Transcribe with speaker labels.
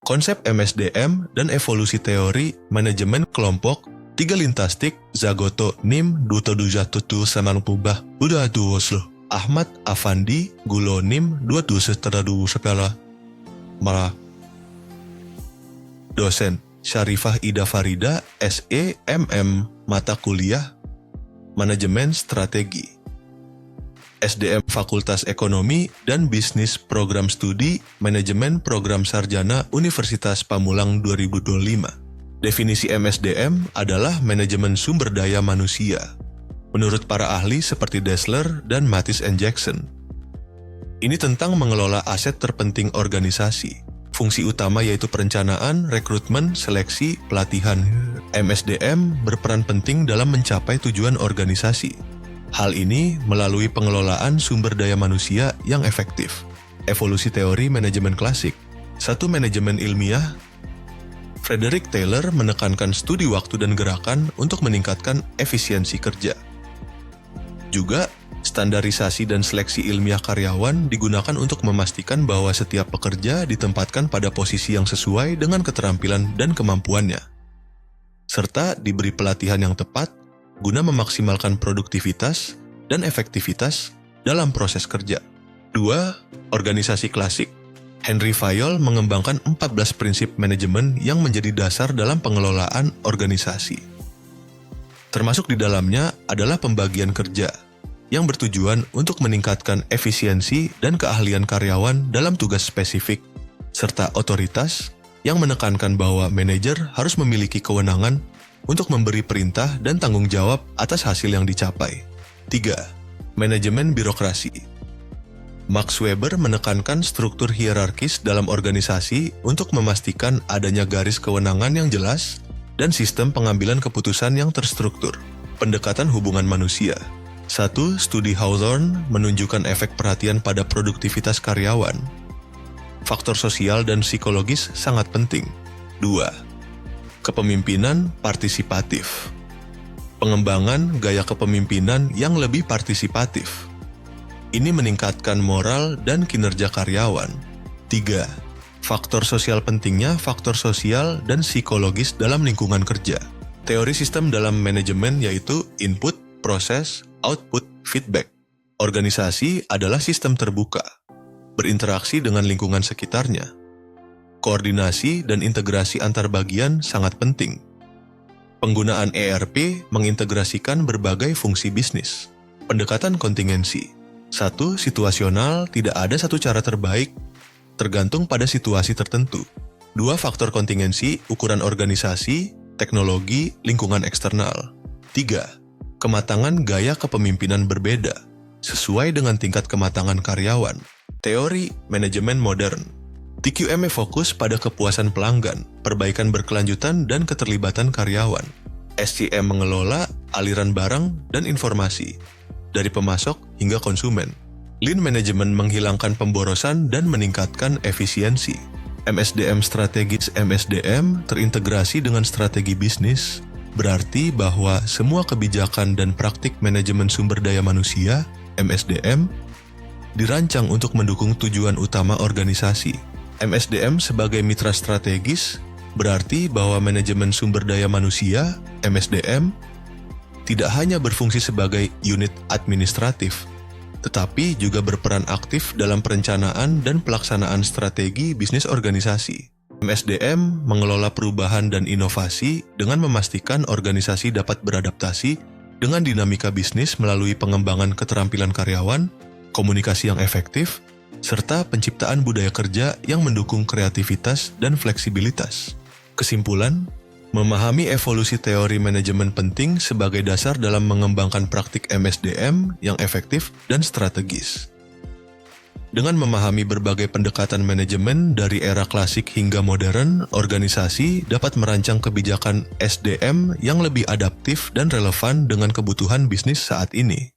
Speaker 1: Konsep MSDM dan evolusi teori manajemen kelompok 3 lintastik Zagoto Nim 2797 udah tuwaslo Ahmad Afandi Gulo Nim 2717 malah dosen Syarifah Ida Farida SE MM mata kuliah Manajemen Strategi SDM Fakultas Ekonomi dan Bisnis Program Studi Manajemen Program Sarjana Universitas Pamulang 2025. Definisi MSDM adalah manajemen sumber daya manusia. Menurut para ahli seperti Dessler dan Mathis and Jackson. Ini tentang mengelola aset terpenting organisasi. Fungsi utama yaitu perencanaan, rekrutmen, seleksi, pelatihan. MSDM berperan penting dalam mencapai tujuan organisasi. Hal ini melalui pengelolaan sumber daya manusia yang efektif. Evolusi teori manajemen klasik. Satu manajemen ilmiah. Frederick Taylor menekankan studi waktu dan gerakan untuk meningkatkan efisiensi kerja. Juga, standarisasi dan seleksi ilmiah karyawan digunakan untuk memastikan bahwa setiap pekerja ditempatkan pada posisi yang sesuai dengan keterampilan dan kemampuannya, serta diberi pelatihan yang tepat guna memaksimalkan produktivitas dan efektivitas dalam proses kerja. 2. Organisasi klasik. Henry Fayol mengembangkan 14 prinsip manajemen yang menjadi dasar dalam pengelolaan organisasi. Termasuk di dalamnya adalah pembagian kerja, yang bertujuan untuk meningkatkan efisiensi dan keahlian karyawan dalam tugas spesifik, serta otoritas yang menekankan bahwa manajer harus memiliki kewenangan untuk memberi perintah dan tanggung jawab atas hasil yang dicapai. 3. Manajemen birokrasi. Max Weber menekankan struktur hierarkis dalam organisasi untuk memastikan adanya garis kewenangan yang jelas dan sistem pengambilan keputusan yang terstruktur. Pendekatan hubungan manusia. 1. Studi Hawthorne menunjukkan efek perhatian pada produktivitas karyawan. Faktor sosial dan psikologis sangat penting. 2. Kepemimpinan partisipatif. Pengembangan gaya kepemimpinan yang lebih partisipatif. Ini meningkatkan moral dan kinerja karyawan. 3. Faktor sosial pentingnya faktor sosial dan psikologis dalam lingkungan kerja. Teori sistem dalam manajemen yaitu input, proses, output, feedback. Organisasi adalah sistem terbuka, berinteraksi dengan lingkungan sekitarnya. Koordinasi dan integrasi antar bagian sangat penting. Penggunaan ERP mengintegrasikan berbagai fungsi bisnis. Pendekatan kontingensi. 1. Situasional, tidak ada satu cara terbaik, tergantung pada situasi tertentu. 2. Faktor kontingensi, ukuran organisasi, teknologi, lingkungan eksternal. 3. Kematangan gaya kepemimpinan berbeda, sesuai dengan tingkat kematangan karyawan. Teori manajemen modern. TQM fokus pada kepuasan pelanggan, perbaikan berkelanjutan, dan keterlibatan karyawan. SCM mengelola aliran barang dan informasi, dari pemasok hingga konsumen. Lean Management menghilangkan pemborosan dan meningkatkan efisiensi. MSDM strategis. MSDM terintegrasi dengan strategi bisnis, berarti bahwa semua kebijakan dan praktik manajemen sumber daya manusia, MSDM, dirancang untuk mendukung tujuan utama organisasi. MSDM sebagai mitra strategis, berarti bahwa manajemen sumber daya manusia, MSDM, tidak hanya berfungsi sebagai unit administratif, tetapi juga berperan aktif dalam perencanaan dan pelaksanaan strategi bisnis organisasi. MSDM mengelola perubahan dan inovasi dengan memastikan organisasi dapat beradaptasi dengan dinamika bisnis melalui pengembangan keterampilan karyawan, komunikasi yang efektif, serta penciptaan budaya kerja yang mendukung kreativitas dan fleksibilitas. Kesimpulan, memahami evolusi teori manajemen penting sebagai dasar dalam mengembangkan praktik MSDM yang efektif dan strategis. Dengan memahami berbagai pendekatan manajemen dari era klasik hingga modern, organisasi dapat merancang kebijakan SDM yang lebih adaptif dan relevan dengan kebutuhan bisnis saat ini.